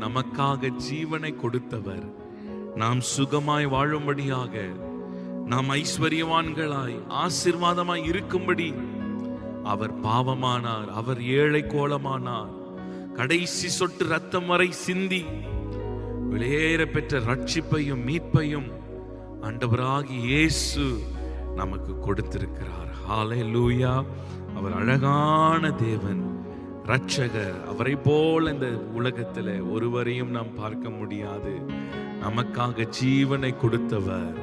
நமக்காக ஜீவனை கொடுத்தவர், நாம் சுகமாய் வாழும்படியாக, நாம் ஐஸ்வர்யவான்களாய் ஆசீர்வாதமாய் இருக்கும்படி அவர் பாவமானார். அவர் ஏழை கோலமானார். கடைசி சொட்டு ரத்தம் வரை சிந்தி வெளியேற பெற்ற ரட்சிப்பையும் மீட்பையும் ஆண்டவராகிய இயேசு நமக்கு கொடுத்திருக்கிறார். ஹல்லேலூயா. அவர் அழகான தேவன், இரட்சகர். அவரை போல இந்த உலகத்தில் ஒருவரையும் நாம் பார்க்க முடியாது. நமக்காக ஜீவனை கொடுத்தவர்,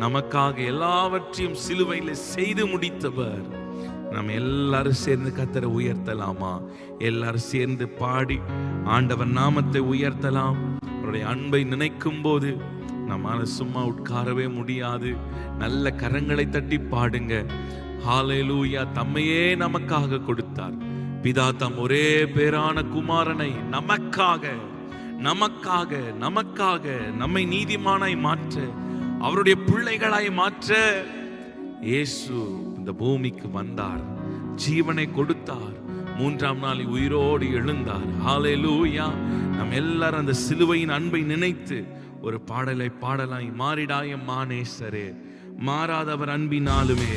நமக்காக எல்லாவற்றையும் சிலுவையில் செய்து முடித்தவர். நம்ம எல்லாரும் சேர்ந்து கர்த்தரை உயர்த்தலாமா? எல்லாரும் சேர்ந்து பாடி ஆண்டவர் நாமத்தை உயர்த்தலாம். அவருடைய அன்பை நினைக்கும் போது நம்மால சும்மா உட்காரவே முடியாது. நல்ல கரங்களை தட்டி பாடுங்க. ஹல்லேலூயா. தம்மையே நமக்காக கொடுத்தார். பிதா தம் ஒரே பேரான குமாரனை நமக்காக நமக்காக நமக்காக நம்மை நீதிமானாய் மாற்ற, அவருடைய பிள்ளைகளாய் மாற்ற இயேசு இந்த பூமிக்கு வந்தார், ஜீவனை கொடுத்தார், மூன்றாம் நாள் உயிரோடு எழுந்தார். ஹல்லேலூயா. நம்ம எல்லாரும் அந்த சிலுவையின் அன்பை நினைத்து ஒரு பாடலை பாடலாய். மாறிடாய மானேசரே, மாறாதவர் அன்பினாலுமே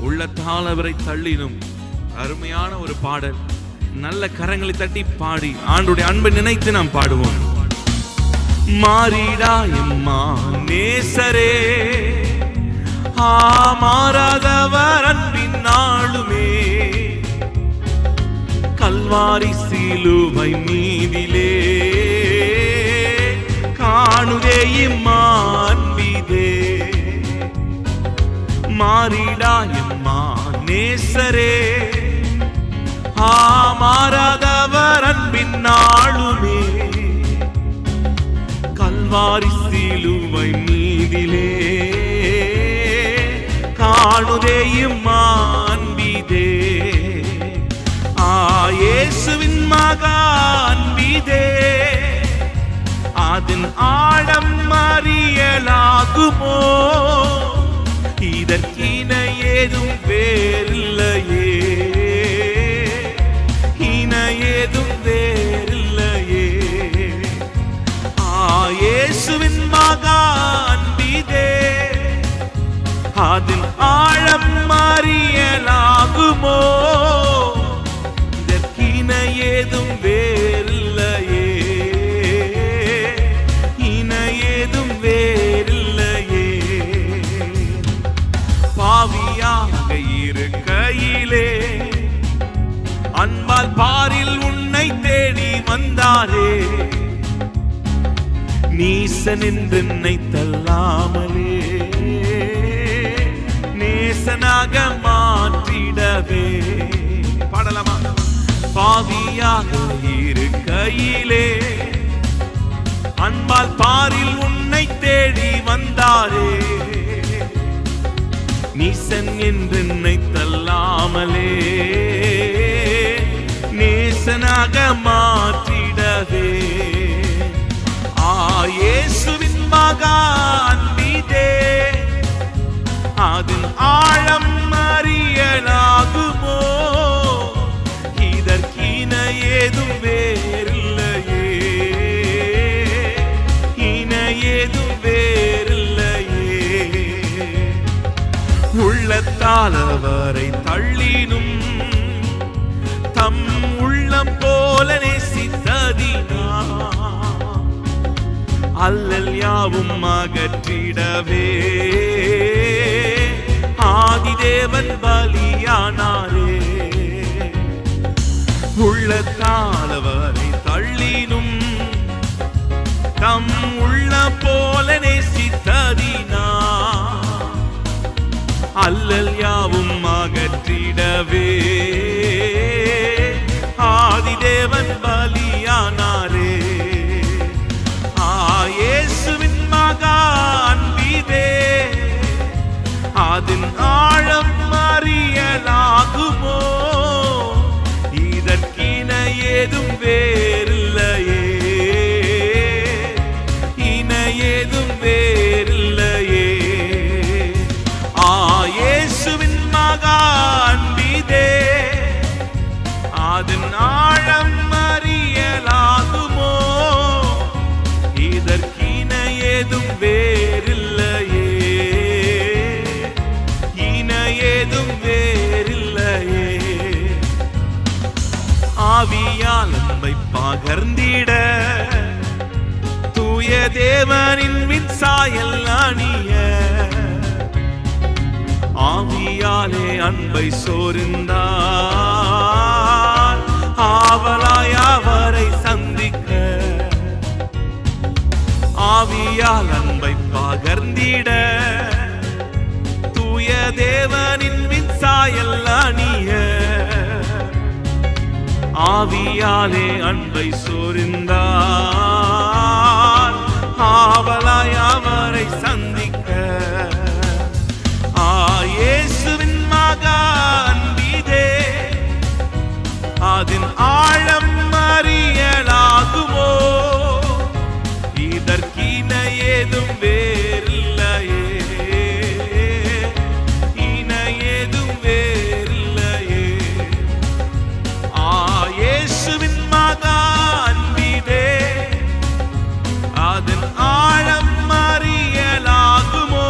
உள்ளத்தால் அவரை தள்ளினும். அருமையான ஒரு பாடல். நல்ல கரங்களை தட்டி பாடி ஆண்டுடைய அன்பை நினைத்து நாம் பாடுவோம். மாறிடாய மானேசரே, மாறாதவர் அன்பினாலுமே கல்வாரி சிலுவை மீதிலே காணுதே இம்மான்பிதே. மாறிடாய மானேசரே, மாறாதவர் அன்பினாலுமே கல்வாரி சிலுவை மீதிலே காணுதே இம்மான்பிதே. இயேசுவின் மகா அன்பிதே, அதன் ஆழம் அறியலாகுமோ? இதற்கின ஏதும் வேறில்லையே, இன ஏதும் வேறில்லையே. இயேசுவின் மகா அன்பிதே, அதன் ஆழம் அறியலாகுமோ? இதற்கின ஏதும் வேறில்லையே, இன ஏதும் வேறில்லையே. பாவியாக இருக்கையிலே அன்பால் பாரில் உன்னை தேடி வந்தாரே, நீசன் என்று நினைத்தல்லாமலே நேசனாக மாற்றிடவே. பாடலாமா? பாவியாக இருக்கையிலே அன்பால் பாரில் உன்னை தேடி வந்தாரே, நீசன் என்று நினைத்தல்லாமலே நேசனாக மாற்றிடவே. இயேசுவின் மகா அன்பிதே, அதன் ஆழம் அறியலாகுமோ? இதற்கின ஏதும் வேறில்லையே, இன ஏதும் வேறில்லையே. உள்ளத்தால் அவரை தள்ளினும் தம் உள்ளம் போல நேசித்ததினா அல்லல் யாவும் அகற்றிடவே ஆதிதேவன் பலியானாரே. உள்ளத்தால் அவரை தள்ளினும் தம் உள்ளம் போல நேசித்ததினா அல்லல் யாவும் அகற்றிடவே ஆதிதேவன் பலியானாரே. இயேசுவின் மகா அன்பிதே, அதன் ஆழம் அறியலாகுமோ? இதற்கின ஏதும் வேறில்லையே, இன ஏதும் வேறில்லையே. இயேசுவின் மகா அன்பிதே, அதன் ஆழம் அறியலாகுமோ? அன்பை பகர்ந்திட தூய தேவனின் விண்சாயல் அணிய ஆவியாலே அன்பை சோர்ந்தார் ஆவலாய் அவரை சந்திக்க ஆவியால் அன்பை பகர்ந்திட தூய தேவனின் விண்சாயல் அணிய ஆவியாலே அன்பை சோர்ந்தார் ஆவலாய் அவரை சந்திக்க இயேசுவின் மகா அன்பிதே அதன் ஆழம் அறியலாகுமோ இதற்கின ஏதும் வேறில்லையே இன ஏதும் வேறில்லையே இயேசுவின் மகா அன்பிதே அதன் ஆழம் அறியலாகுமோ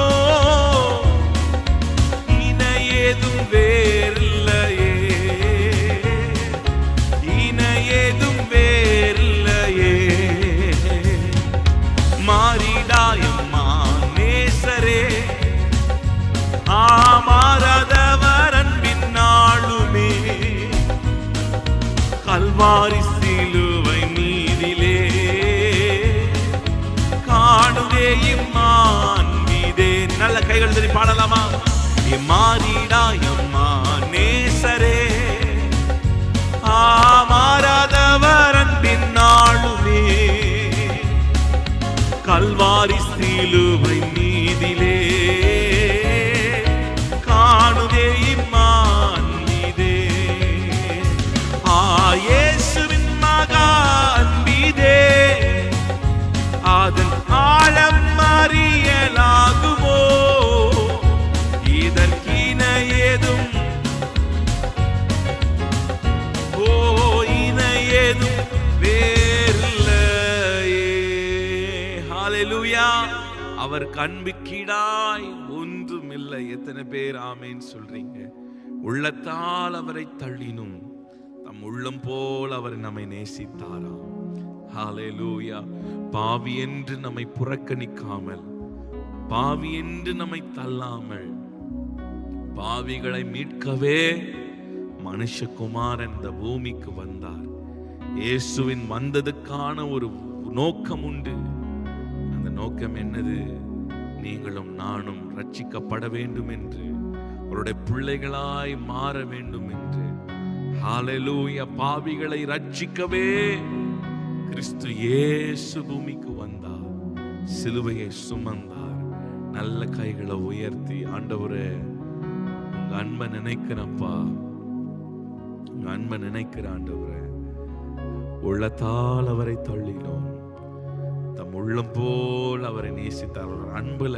இன ஏதும் வேறில்லையே இன ஏதும் வேறில்லையே மாறிடாயம்மா நேசரே மாறாதவர் அன்பின் நாளுமே கல்வாரி சிலுவை மீதிலே காணுதே இம்மான்பிதே. நல்ல கைகள் தட்டி பாடலாமா? மாறிடாயம்மா நேசரே மாறாதவர் அன்பின் நாளுமே கல்வாரி சிலுவை மீதிலே காணுதே இம்மான்பிதே. இயேசுவின் மகா அன்பிதே அதன் ஆழம் அறியலாகுமோ இதற்கின ஏதும் இன ஏதும் வேறில்லையே. ஹல்லேலூயா. அவர் கண்பிக்கீடாய் ஒன்றுமில்லை. எத்தனை பேர் ஆமேன் சொல்றீங்க? உள்ளத்தால் அவரை தள்ளினும் தம் உள்ளம் போல் அவர் நம்மை நேசித்தாராம். ஹல்லேலூயா. பாவி என்று நம்மை புறக்கணிக்காமல், பாவி என்று நம்மை தள்ளாமல், பாவிகளை மீட்கவே மனுஷகுமாரன் இந்த பூமிக்கு வந்தார். இயேசுவின் வந்ததுக்கான ஒரு நோக்கம் உண்டு. அந்த நோக்கம் என்னது? நீங்களும் நானும் ரட்சிக்கப்பட வேண்டும் என்று, அவருடைய பிள்ளைகளாய் மாற வேண்டும் என்று. ஹல்லேலூயா. பாவிகளை ரட்சிக்கவே கிறிஸ்து இயேசு பூமிக்கு வந்தார், சிலுவையை சுமந்தார். நல்ல கைகளை உயர்த்தி, ஆண்டவரே உங்க அன்பை நினைக்கிறப்பா, உங்க அன்பை நினைக்கிற ஆண்டவரே, உள்ளத்தால் அவரை தள்ளினோம், தம் உள்ளம் போல் அவரை நேசித்தார். அன்புல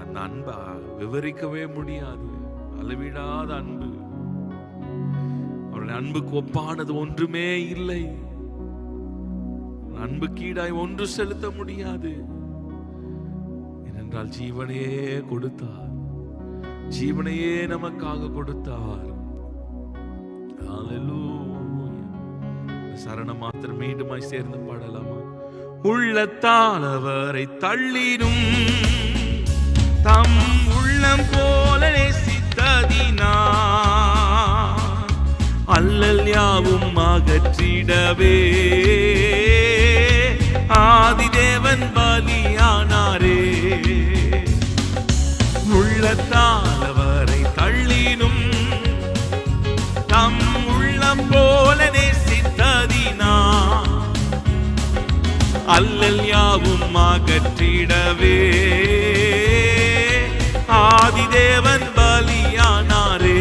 அந்த அன்பை விவரிக்கவே முடியாது. அளவிடாத அன்பு. அவருடைய அன்புக்கு ஒப்பானது ஒன்றுமே இல்லை. அன்புக்கு ஈடாய் ஒன்று செலுத்த முடியாது. ஏனென்றால் ஜீவனையே கொடுத்தார், ஜீவனையே நமக்காக கொடுத்தார். ஹல்லேலூயா. சரணம் மாத்திரம் மீண்டுமாய் சேர்ந்து பாடலாமா? உள்ளத்தால் அவரை தள்ளினும் தம் உள்ளம் போல நேசித்ததினா அல்லல் யாவும் அகற்றிடவே ஆதிதேவன் பலியானாரே. உள்ளத்தால் அவரை தள்ளினும் தம் உள்ளம் போல நேசித்ததினா அல்லல் யாவும் அகற்றிடவே ஆதிதேவன் பலியானாரே.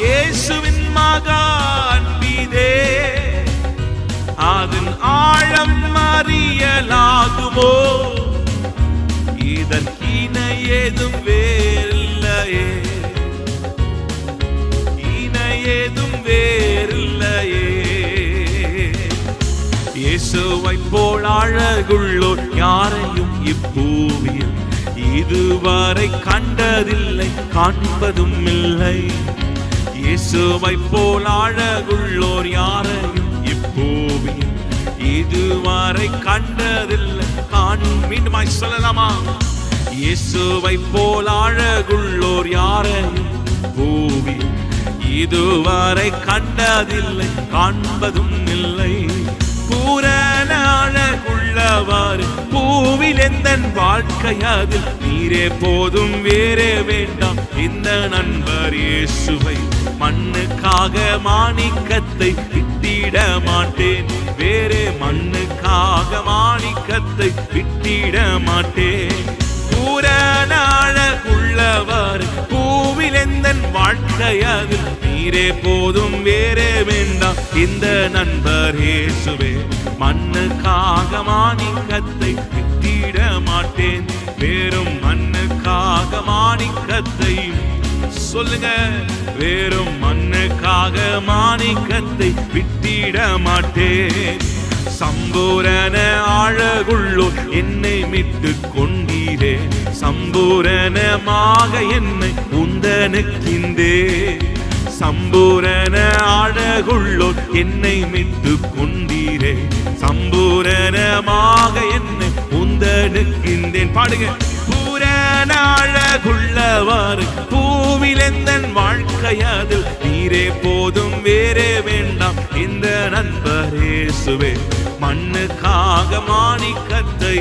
இயேசுவின் மகா அன்பிதே அதன் ஆழம் அறியலாகுமோ இதற்கின ஏதும் வேறில்லையே, இன ஏதும் வேறில்லையே. இயேசுவை போல் அழகுள்ளோர் யாரையும் இப்பூவியில் இதுவரை கண்டதில்லை, காண்பதும் இல்லை. இயேசுவை போல் அழகுள்ளோர் யாரையும் இப்பூவில் இதுவரை கண்டதில்லை காணும். மீண்டுமாய் சொல்லலாமா? இயேசுவை போல் அழகுள்ளோர் யாரையும் பூவில் இதுவரை கண்டதில்லை காண்பதும் இல்லை. பூரண அழகுள்ளவர் பூவில் எந்தன் வாழ்க்கை அதில் நீரே போதும் வேறே வேண்டாம். இந்த நண்பர் இயேசுவை மண்ணுக்காக மாணிக்கத்தை விட்டிட மாட்டேன். வேறே மண்ணுக்காக மாணிக்கத்தை விட்டிட மாட்டேன். பூரண அழகுள்ளவர் பூவில் எந்தன் வாழ்க்கை அதில் நீரே போதும் வேறே வேண்டாம். இந்த நண்பர் இயேசுவே மண்ணுக்காக மாணிக்கத்தை விட்டிட மாட்டேன். வேறும் மண்ணுக்காக மாணிக்கத்தை சொல்லுங்க, வேறும் மண்ணுக்காக மாணிக்கத்தை விட்டிட மாட்டேன். சம்பூரண அழகுள்ளோ என்னை மீட்டு கொண்டீரே, சம்பூரணமாக என்னை உந்தனுக்கின்றே. சம்பூரண அழகுள்ளோ என்னை மீட்டு கொண்டீரே, சம்பூரணமாக என்னை உந்தனுக்கின்றேன். பாடுங்க. பூரண அழகுள்ளவர் பூவில் எந்தன் வாழ்க்கை அதில் நீரே போதும் வேறே வேண்டாம். இந்த நண்பர் இயேசுவே மண்ணுக்காக மாணிக்கத்தை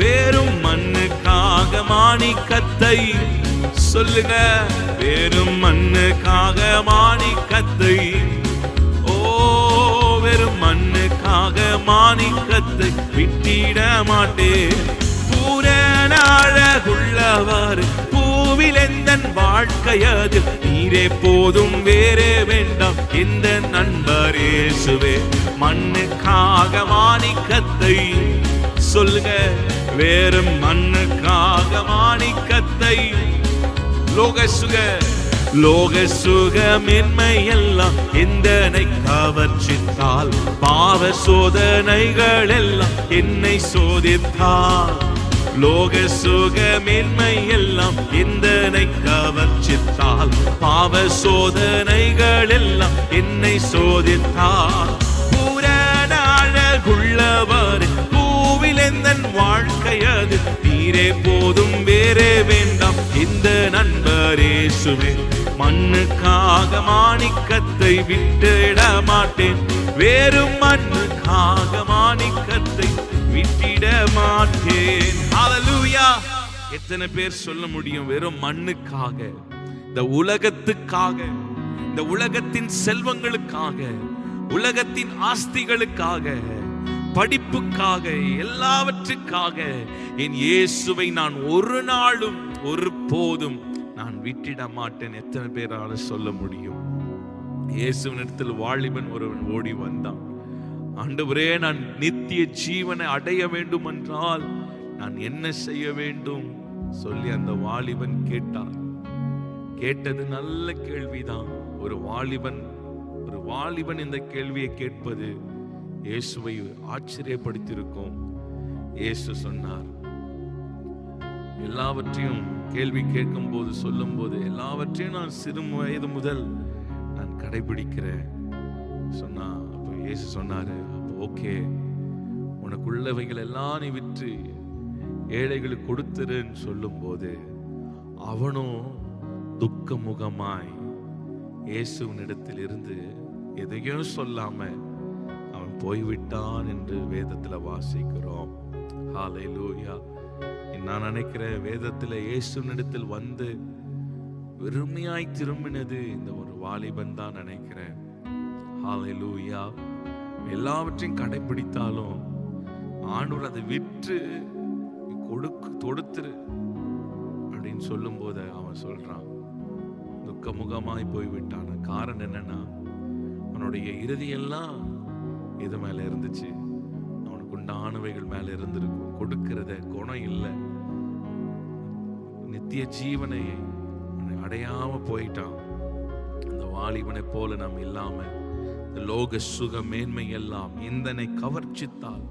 வேறும் மண்ணுக்காக மாணிக்கத்தை சொல்லுங்க, வேறும் மண்ணுக்காக மாணிக்கத்தை ஓ வெறும் மண்ணுக்காக மாணிக்கத்தை விட்டிட மாட்டேன். பூரண அழகுள்ளவர் பூவில் எந்தன் வாழ்க்கை அதில் நீரே போதும் வேறே வேண்டாம். இந்த நண்பர் இயேசுவே மண்ணுக்காக மாணிக்கத்தை சொல்லுங்க, வேறும் மண்ணுக்காக மாணிக்கத்தை. லோக சுக மென்மை எல்லாம் எந்தனை கவர்ச்சித்தால், பாவ சோதனைகள் எல்லாம் என்னை சோதித்தால். லோக சுக மென்மை எல்லாம் எந்தனை கவர்ச்சித்தால், பாவ சோதனைகள் எல்லாம் என்னை சோதித்தால். பூரண அழகுள்ளவர் பூவில் எந்தன் வாழ்க்கை அது நீரே போதும் வேறே வேண்டாம். இந்த நண்பர் இயேசுவே மண்ணுக்காக மாணிக்கத்தை விட்டிட மாட்டேன். வேறும் மண்ணுக்காக மாணிக்கத்தை விட்டிட மாட்டேன். ஹல்லேலூயா. எத்தனை பேர் சொல்ல முடியும்? வெறும் மண்ணுக்காக, இந்த உலகத்துக்காக, இந்த உலகத்தின் செல்வங்களுக்காக, உலகத்தின் ஆஸ்திகளுக்காக, படிப்புக்காக, எல்லாவற்றுக்காக என் இயேசுவை நான் ஒரு நாளும் ஒரு போதும் நான் விட்டிட மாட்டேன். எத்தனை பேரால சொல்ல முடியும்? இயேசுவினிடத்தில் வாலிபன் ஒருவன் ஓடி வந்தான். ஆண்டவரே, நான் நித்திய ஜீவனை அடைய வேண்டும் என்றால் நான் என்ன செய்ய வேண்டும் சொல்லி அந்த வாலிபன் கேட்டார். கேட்டது நல்ல கேள்விதான். ஒரு வாலிபன் இந்த கேள்வியை கேட்பது இயேசுவை ஆச்சரியப்படுத்தியிருக்கும். இயேசு சொன்னார், எல்லாவற்றையும் கேள்வி கேட்கும் போது சொல்லும் போது எல்லாவற்றையும் நான் சிறு வயது முதல் நான் கடைபிடிக்கிறேன் சொன்னா. அப்போ இயேசு சொன்னாரு, ஓகே, உனக்குள்ளவைகள் எல்லாம் நீ விற்று ஏழைகளுக்கு கொடுத்துருன்னு சொல்லும் போது அவனும் துக்க முகமாய் இயேசுவினிடத்தில் இருந்து எதையும் சொல்லாம அவன் போய்விட்டான் என்று வேதத்துல வாசிக்கிறோம். ஹல்லேலூயா. நான் நினைக்கிறேன், வேதத்துல இயேசுவினிடத்தில் வந்து வெறுமையாய் திரும்பினது இந்த ஒரு வாலிபன் தான் நினைக்கிறேன். ஹல்லேலூயா. எல்லாவற்றையும் கடைபிடித்தாலும் ஆண்டவர் அதை விற்று கொடுத்துரு அப்படின்னு சொல்லும் போது அவன் சொல்றான், துக்க முகமாய் போய்விட்டான். காரணம் என்னன்னா, அவனுடைய இறுதியெல்லாம் இது மேல இருந்துச்சு, அவனுக்கு உண்டானவைகள் மேல இருந்திருக்கும். கொடுக்கிறத குணம் இல்லை. நித்திய ஜீவனை அடையாம போயிட்டான். அந்த வாலிபனை போல நாம் இல்லாம லோக சுக மேன்மை எல்லாம் எந்தனை கவர்ச்சித்தால்,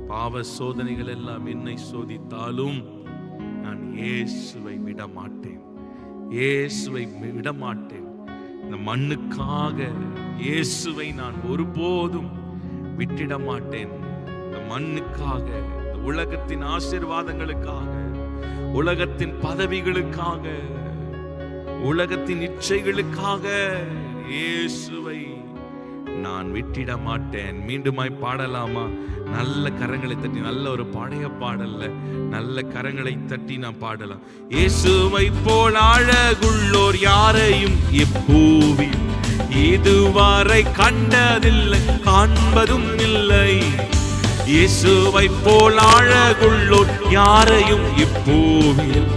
பாவ சோதனைகள் எல்லாம் என்னை சோதித்தாலும் நான் இயேசுவை விட மாட்டேன். இயேசுவை விடமாட்டேன். இந்த மண்ணுக்காக இயேசுவை நான் ஒருபோதும் விட்டிட மாட்டேன். இந்த மண்ணுக்காக, இந்த உலகத்தின் ஆசீர்வாதங்களுக்காக, உலகத்தின் பதவிகளுக்காக, உலகத்தின் இச்சைகளுக்காக இயேசுவை நான் விட்டிட மாட்டேன். மீண்டுமாய் பாடலாமா? நல்ல கரங்களை தட்டி, நல்ல ஒரு பழைய பாடல்ல நல்ல கரங்களை தட்டி நாம் பாடலாம். இயேசுவை போல் அழகுள்ளோர் யாரையும் இப்பூவில் இதுவரை கண்டதில்லை, காண்பதும் இல்லை. இயேசுவை போல் அழகுள்ளோர் யாரையும் இப்பூவில்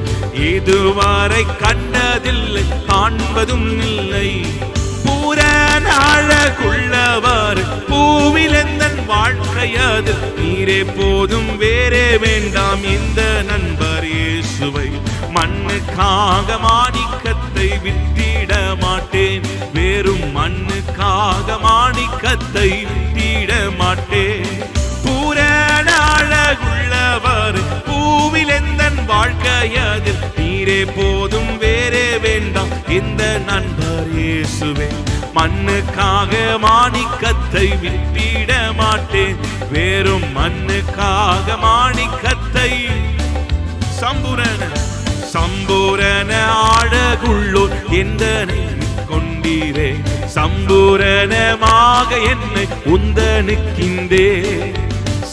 இதுவரை கண்டதில்லை, காண்பதும் இல்லை. பூரண அழகுள்ளவர் பூவில் எந்தன் வாழ்க்கையது, நீரே போதும் வேறே வேண்டாம் இந்த நண்பர் இயேசுவை. மண்ணுக்காக மாணிக்கத்தை விட்டிட மாட்டேன், வேறும் மண்ணுக்காக மாணிக்கத்தை விட்டிட மாட்டேன். பூரண அழகுள்ளவர் பூவில் எந்தன் வாழ்க்கையது, நீரே போதும் வேறே வேண்டாம் இந்த நண்பர் இயேசுவே. மண்ணுக்காக மாணிக்கத்தை விட்டிட மாட்டேன், வேறும் மண்ணுக்காக மாணிக்கத்தை. சம்பூரண அழகுள்ளோர் எந்தனை கொண்டீரே, சம்பூரணமாக என்னை உந்தனுக்கின்றே.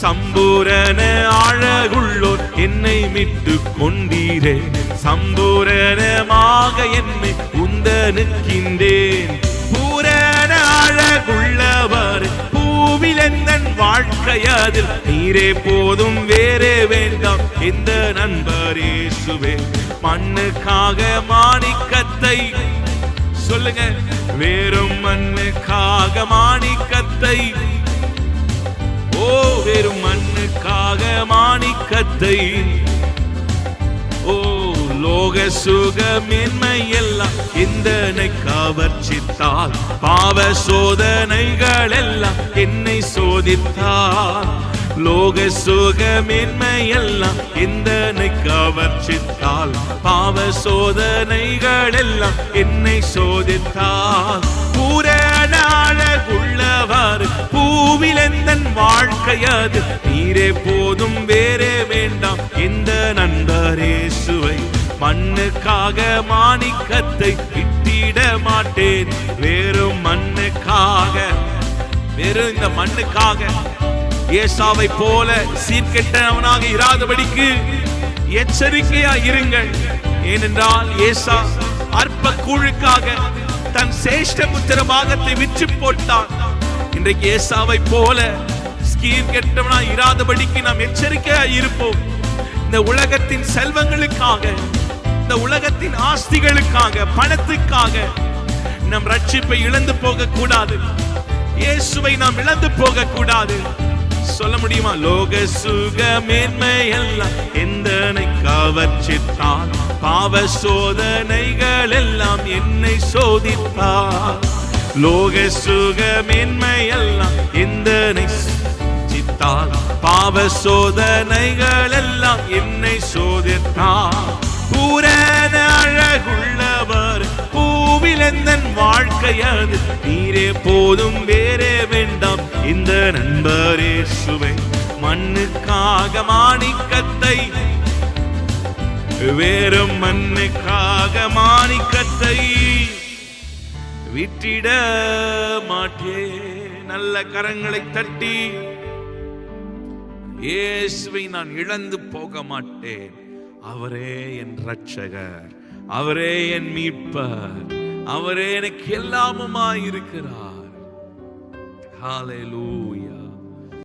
சம்பூரண அழகுள்ளோர் என்னை மீட்டு கொண்டீரே, சம்பூரணமாக என்னை உந்தனுக்கின்றேன். பூரண அழகுள்ளவர் பூவில் எந்தன் வாழ்க்கையதில், நீரே போதும் வேறே வேண்டாம் இந்த நண்பர் இயேசுவே. மண்ணுக்காக மாணிக்கத்தை சொல்லுங்க, வேறும் மண்ணுக்காக மாணிக்கத்தை. ஓ, வெறும் மண்ணுக்காக மாணிக்கத்தை. ஓ, லோக சுக மேன்மை எல்லாம் எந்தனை கவர்ச்சித்தால், பாவ சோதனைகள் எல்லாம் என்னை சோதித்தால். லோக சுக மேன்மை எல்லாம் எந்தனை கவர்ச்சித்தால், பாவ சோதனைகள் எல்லாம் என்னை சோதித்தால். பூரண அழகுள்ளவர் பூவில் எந்தன் வாழ்க்கையது, நீரே போதும் வேறே வேண்டாம் இந்த நண்பர் இயேசுவை. மண்ணுக்காக மாணிக்கத்தை விட்டிட மாட்டேன், வேறும் மண்ணுக்காக, வெறும் இந்த மண்ணுக்காக. ஏசாவை போல சீர்கெட்டவனாக இராதபடிக்கு எச்சரிக்கையா இருங்கள். ஏனென்றால் ஏசா அற்ப கூழுக்காக தன் சேஷ்ட புத்திர பாகத்தை விற்று போட்டான். இன்றைக்கு ஏசாவை போல சீர்கெட்டவனா இராதபடிக்கு நாம் எச்சரிக்கையா இருப்போம். இந்த உலகத்தின் செல்வங்களுக்காக, இந்த உலகத்தின் ஆஸ்திகளுக்காக, பணத்துக்காக நம் ரட்சிப்பை இழந்து போக கூடாது. இயேசுவை நாம் இழந்து போக கூடாது. சொல்ல முடியுமா? லோக சுக மேன்மை எல்லாம் எந்தனை கவர்ச்சித்தால், பாவ சோதனைகள் எல்லாம் என்னை சோதித்தால். லோக சுக மேன்மை எல்லாம் எந்தனை சித்தால், பாவ சோதனைகள் எல்லாம் என்னை சோதித்தால். பூரண அழகுள்ளவர் பூவில் எந்தன் வாழ்க்கையது, நீரே போதும் வேறே வேண்டாம் இந்த நண்பர் இயேசுவை. மண்ணுக்காக மாணிக்கத்தை, வேறும் மண்ணுக்காக மாணிக்கத்தை விட்டிட மாட்டேன். நல்ல கரங்களை தட்டி, இயேசுவை நான் இழந்து போக மாட்டேன். அவரே என் ரட்சகர், அவரே என் மீட்பர், அவரே எனக்கு எல்லாமுமாய் இருக்கிறார். ஹல்லேலூயா.